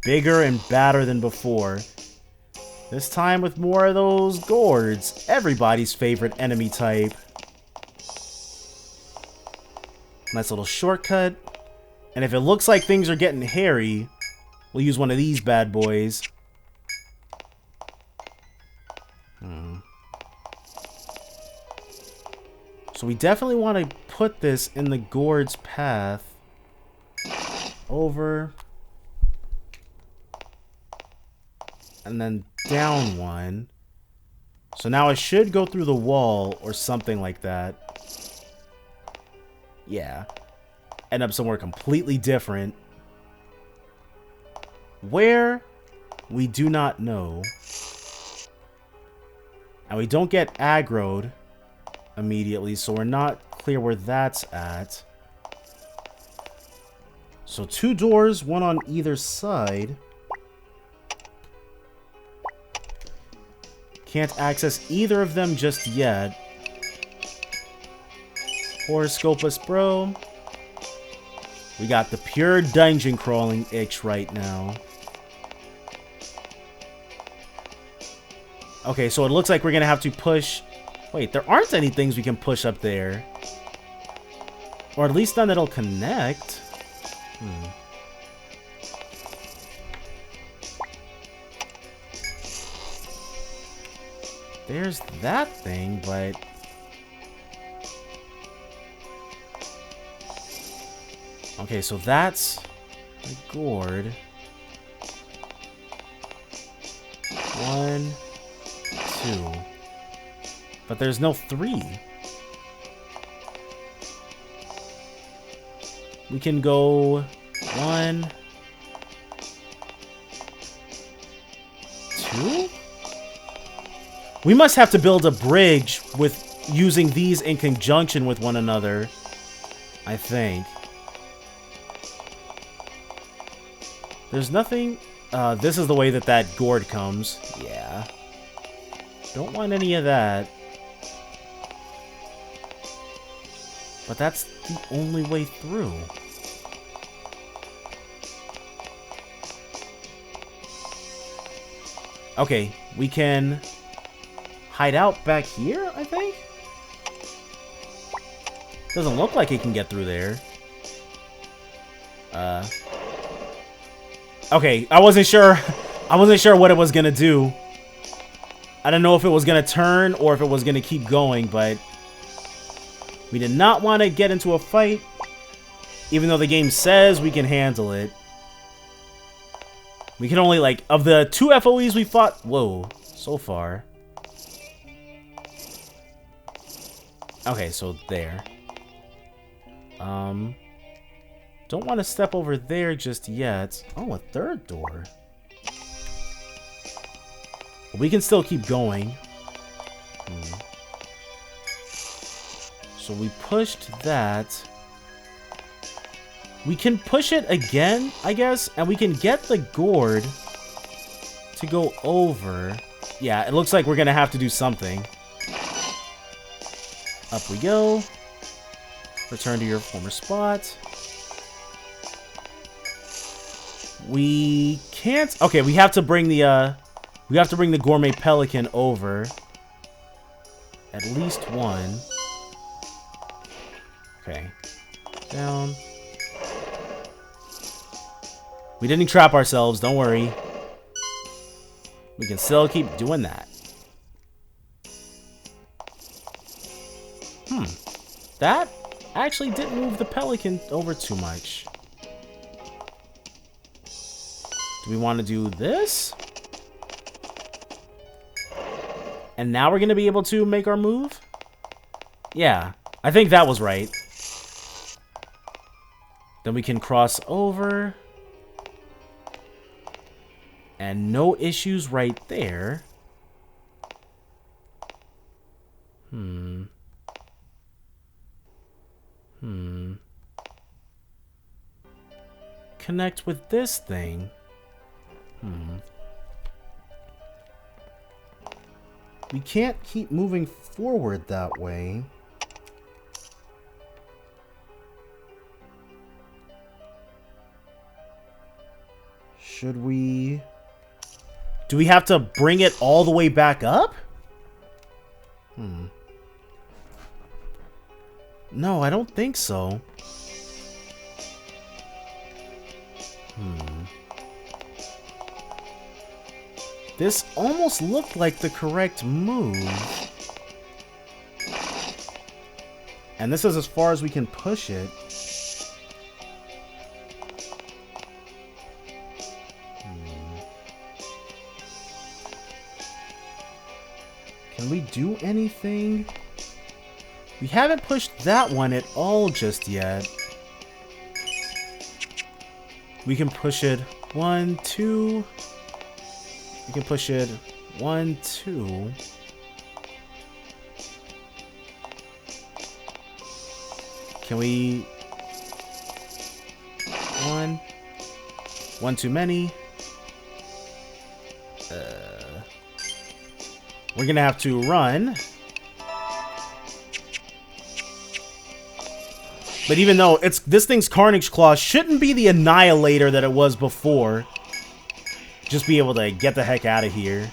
Bigger and badder than before. This time with more of those gourds, everybody's favorite enemy type. Nice little shortcut. And if it looks like things are getting hairy, we'll use one of these bad boys. So we definitely want to put this in the gourd's path. Over. And then down one. So now I should go through the wall or something like that. Yeah. End up somewhere completely different. Where? We do not know. And we don't get aggroed immediately, so we're not clear where that's at. So 2 doors, one on either side. Can't access either of them just yet. Horoscope us, bro. We got the pure dungeon crawling itch right now. Okay, so it looks like we're gonna have to push... Wait, there aren't any things we can push up there. Or at least none that'll connect. There's that thing, but... Okay, so that's the gourd. 1, 2. But there's no 3. We can go 1, 2? We must have to build a bridge with using these in conjunction with one another, I think. There's nothing... this is the way that gourd comes. Yeah. Don't want any of that. But that's the only way through. Okay, we can hide out back here, I think? Doesn't look like it can get through there. Okay, I wasn't sure. I wasn't sure what it was gonna do. I don't know if it was gonna turn or if it was gonna keep going, but we did not want to get into a fight, even though the game says we can handle it. We can only, like, of the 2 FOEs we fought, whoa, so far. Okay, so there. Don't want to step over there just yet. Oh, a 3rd door. We can still keep going. So we pushed that. We can push it again, I guess, and we can get the gourd to go over. Yeah, it looks like we're gonna have to do something. Up we go. Return to your former spot. We can't... Okay, we have to bring the, Gourmet Pelican over. At least one. Okay. Down. We didn't trap ourselves, don't worry. We can still keep doing that. That actually didn't move the pelican over too much. Do we want to do this? And now we're going to be able to make our move? Yeah, I think that was right. Then we can cross over. And no issues right there. Connect with this thing. We can't keep moving forward that way. Should we... Do we have to bring it all the way back up? No, I don't think so. This almost looked like the correct move. And this is as far as we can push it. Can we do anything? We haven't pushed that one at all just yet. We can push it 1, 2. We can push it 1, 2. Can we... 1 too many. We're gonna have to run. But even though this thing's Carnage Claw shouldn't be the Annihilator that it was before. Just be able to get the heck out of here.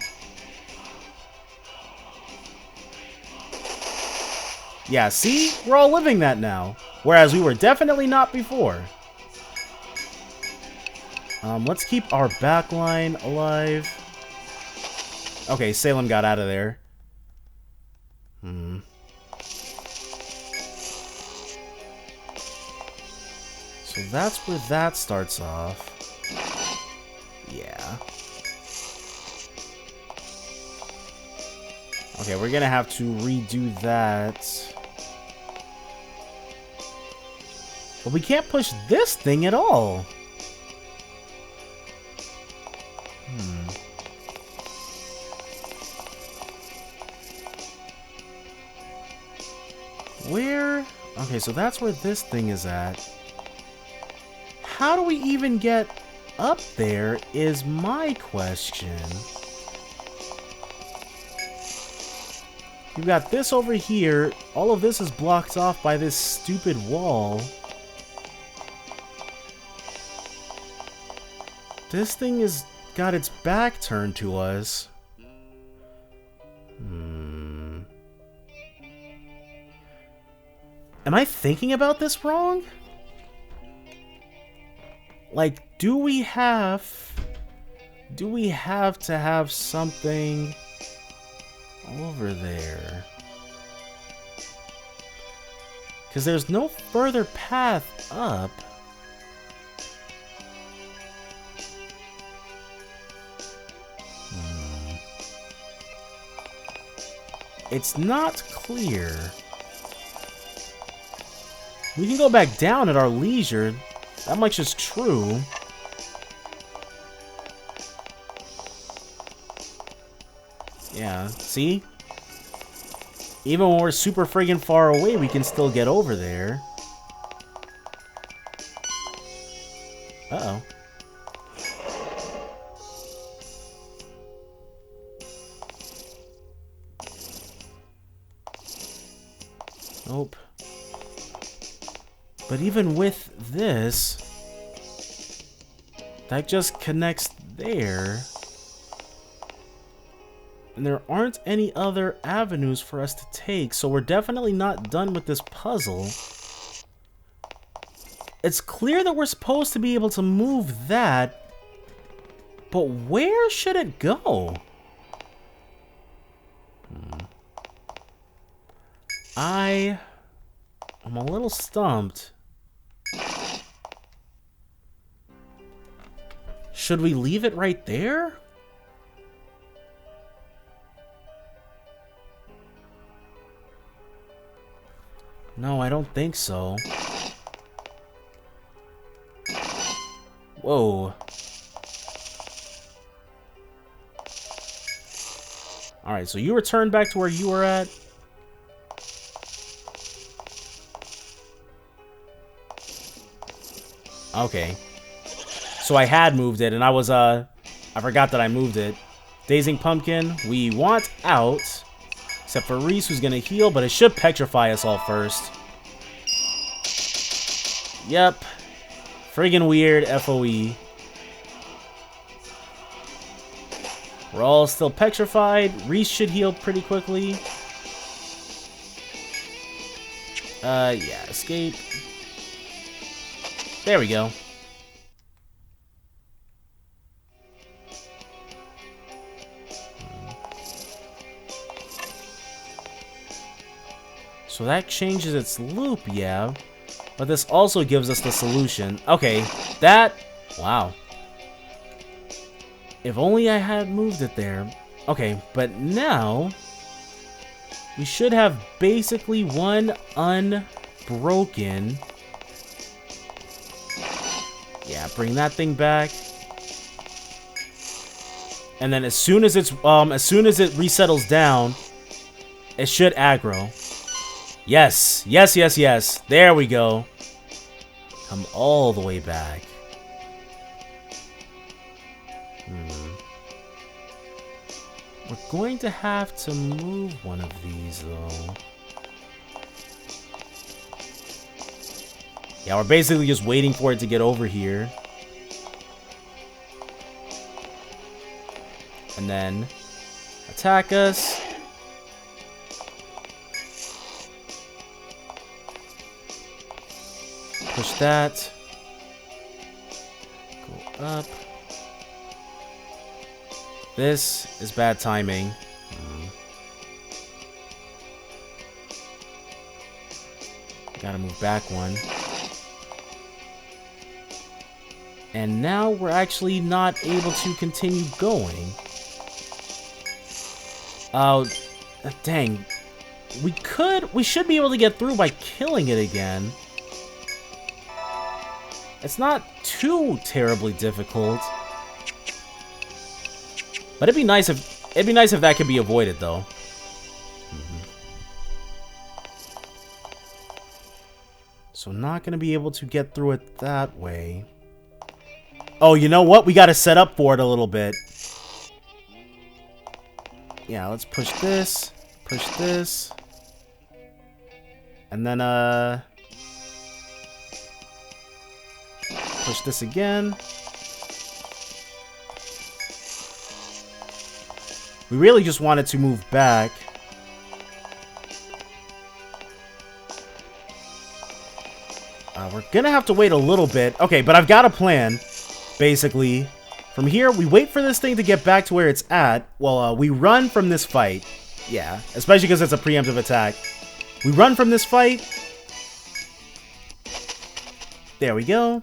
Yeah, see? We're all living that now. Whereas we were definitely not before. Let's keep our backline alive. Okay, Salem got out of there. So So that's where that starts off. Yeah. Okay, we're gonna have to redo that. But we can't push this thing at all. Where? Okay, so that's where this thing is at. How do we even get up there is my question. You've got this over here. All of this is blocked off by this stupid wall. This thing has got its back turned to us. Am I thinking about this wrong? Like, do we have to have something over there? Because there's no further path up. It's not clear. We can go back down at our leisure. That much is true. Yeah, see? Even when we're super friggin' far away, we can still get over there. Uh-oh. Nope. But even with this, that just connects there. And there aren't any other avenues for us to take, so we're definitely not done with this puzzle. It's clear that we're supposed to be able to move that, but where should it go? I'm a little stumped. Should we leave it right there? No, I don't think so. Whoa. Alright, so you return back to where you were at. Okay. So I had moved it, and I forgot that I moved it. Dazing Pumpkin, we want out. Except for Reese, who's gonna heal, but it should petrify us all first. Yep. Friggin' weird, FOE. We're all still petrified. Reese should heal pretty quickly. Yeah, escape. There we go. So that changes its loop, yeah. But this also gives us the solution. Okay, that... Wow. If only I had moved it there. Okay, but now... we should have basically one unbroken... Yeah, bring that thing back. And then as soon as it resettles down, it should aggro. Yes, yes, yes, yes. There we go. Come all the way back. We're going to have to move one of these, though. Yeah, we're basically just waiting for it to get over here. And then attack us. Push that. Go up. This is bad timing. Gotta move back one. And now we're actually not able to continue going. Oh, dang. We should be able to get through by killing it again. It's not too terribly difficult. But it'd be nice if that could be avoided though. So not gonna be able to get through it that way. Oh, you know what? We gotta set up for it a little bit. Yeah, let's push this. Push this. And then, push this again. We really just wanted to move back. We're gonna have to wait a little bit. Okay, but I've got a plan. Basically, from here, we wait for this thing to get back to where it's at. Well, we run from this fight. Yeah, especially because it's a preemptive attack. We run from this fight. There we go.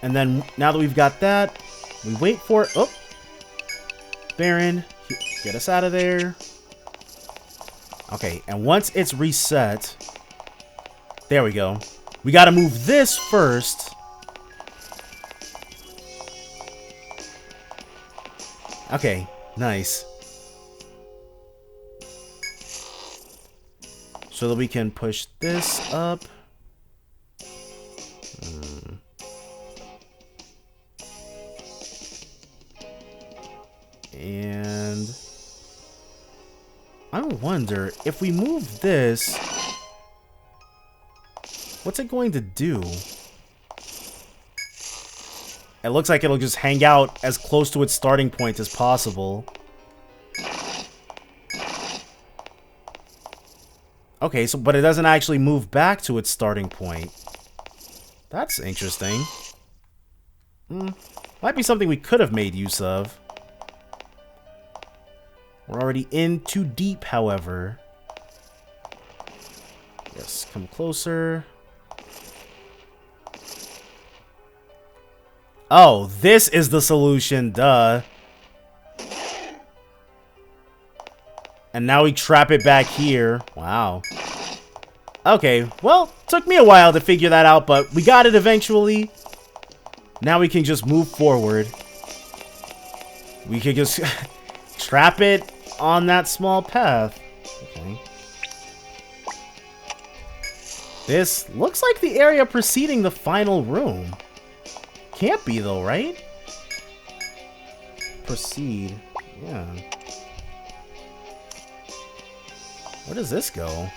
And then, now that we've got that, we wait for it. Oh! Baron, get us out of there. Okay, and once it's reset... There we go. We gotta move this first. Okay, nice. So that we can push this up. And I wonder if we move this, what's it going to do? It looks like it'll just hang out as close to its starting point as possible. Okay, so but it doesn't actually move back to its starting point. That's interesting. Might be something we could have made use of. We're already in too deep, however. Yes, come closer. Oh, this is the solution, duh. And now we trap it back here. Wow. Okay, well, took me a while to figure that out, but we got it eventually. Now we can just move forward. We could just trap it on that small path. Okay. This looks like the area preceding the final room. Can't be though, right? Proceed. Yeah. Where does this go?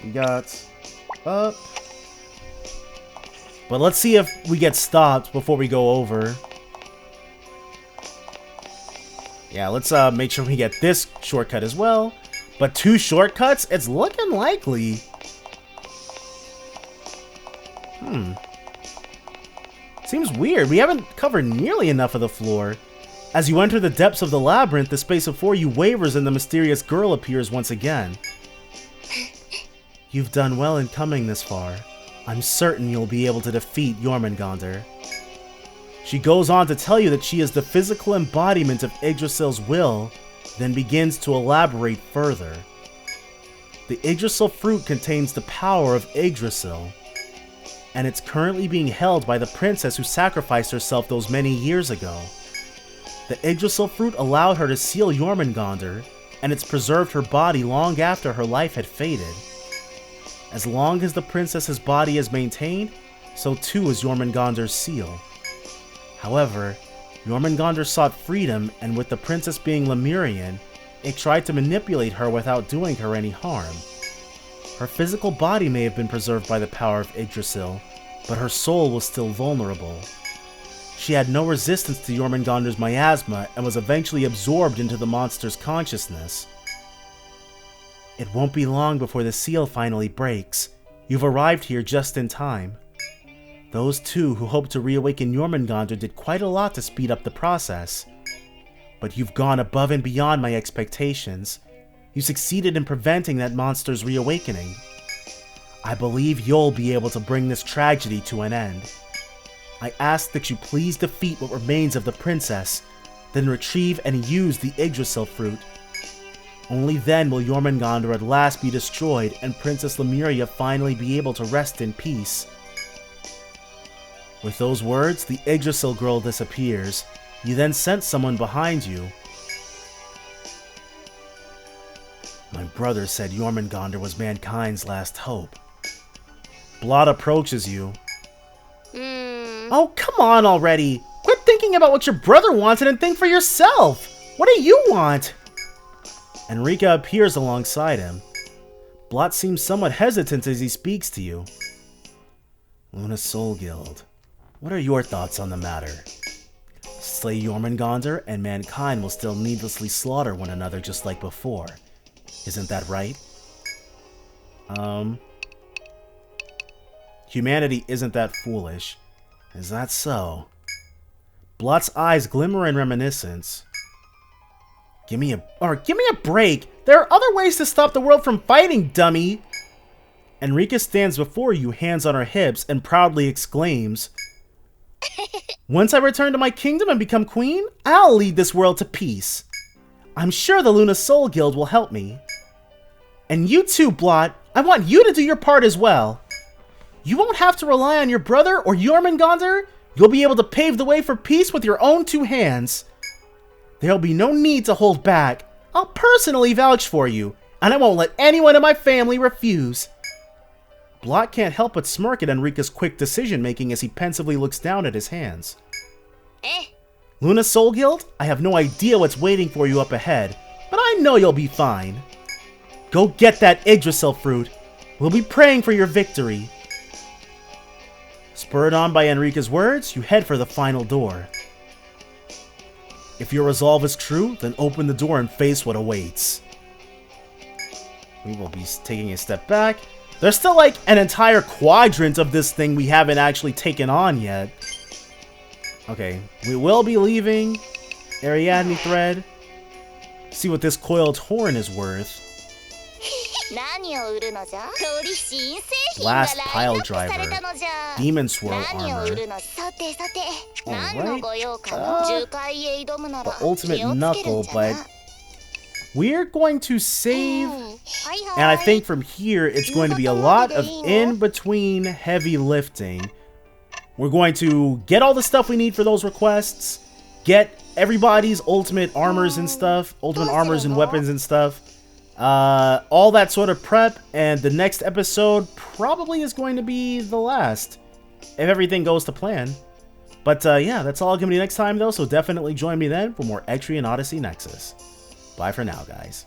We got up. But let's see if we get stopped before we go over. Yeah, let's make sure we get this shortcut as well. But 2 shortcuts? It's looking likely. Seems weird. We haven't covered nearly enough of the floor. As you enter the depths of the labyrinth, the space before you wavers and the mysterious girl appears once again. You've done well in coming this far. I'm certain you'll be able to defeat Jormungandr. She goes on to tell you that she is the physical embodiment of Yggdrasil's will, then begins to elaborate further. The Yggdrasil fruit contains the power of Yggdrasil, and it's currently being held by the princess who sacrificed herself those many years ago. The Yggdrasil fruit allowed her to seal Jormungandr, and it's preserved her body long after her life had faded. As long as the princess's body is maintained, so too is Jormungandr's seal. However, Jormungandr sought freedom, and with the princess being Lemurian, it tried to manipulate her without doing her any harm. Her physical body may have been preserved by the power of Yggdrasil, but her soul was still vulnerable. She had no resistance to Jormungandr's miasma and was eventually absorbed into the monster's consciousness. It won't be long before the seal finally breaks. You've arrived here just in time. Those two who hoped to reawaken Jormungandr did quite a lot to speed up the process. But you've gone above and beyond my expectations. You succeeded in preventing that monster's reawakening. I believe you'll be able to bring this tragedy to an end. I ask that you please defeat what remains of the princess, then retrieve and use the Yggdrasil fruit. Only then will Jormungandr at last be destroyed and Princess Lemuria finally be able to rest in peace. With those words, the Yggdrasil girl disappears. You then sense someone behind you. My brother said Jormungandr was mankind's last hope. Blot approaches you. Oh, come on already! Quit thinking about what your brother wanted and think for yourself! What do you want? Enrica appears alongside him. Blot seems somewhat hesitant as he speaks to you. Luna Soul Guild, what are your thoughts on the matter? Slay Jormungandr and mankind will still needlessly slaughter one another just like before. Isn't that right? Humanity isn't that foolish. Is that so? Blot's eyes glimmer in reminiscence. Give me a break! There are other ways to stop the world from fighting, dummy! Enrica stands before you, hands on her hips, and proudly exclaims, Once I return to my kingdom and become queen, I'll lead this world to peace. I'm sure the Luna Soul Guild will help me. And you too, Blot. I want you to do your part as well. You won't have to rely on your brother or Jormungandr. You'll be able to pave the way for peace with your own two hands. There'll be no need to hold back. I'll personally vouch for you, and I won't let anyone in my family refuse. Blot can't help but smirk at Enrica's quick decision-making as he pensively looks down at his hands. Luna Soul Guild, I have no idea what's waiting for you up ahead, but I know you'll be fine. Go get that Yggdrasil fruit. We'll be praying for your victory. Spurred on by Enrica's words, you head for the final door. If your resolve is true, then open the door and face what awaits. We will be taking a step back. There's still like an entire quadrant of this thing we haven't actually taken on yet. Okay, we will be leaving Ariadne Thread. See what this coiled horn is worth. Blast Pile Driver, Demon Swirl Armor, the Ultimate Knuckle, but we're going to save, and I think from here it's going to be a lot of in-between heavy lifting. We're going to get all the stuff we need for those requests, get everybody's ultimate armors and stuff, ultimate armors and weapons and stuff. All that sort of prep, and the next episode probably is going to be the last, if everything goes to plan. But yeah, that's all going to be next time though, so definitely join me then for more Etrian Odyssey Nexus. Bye for now, guys.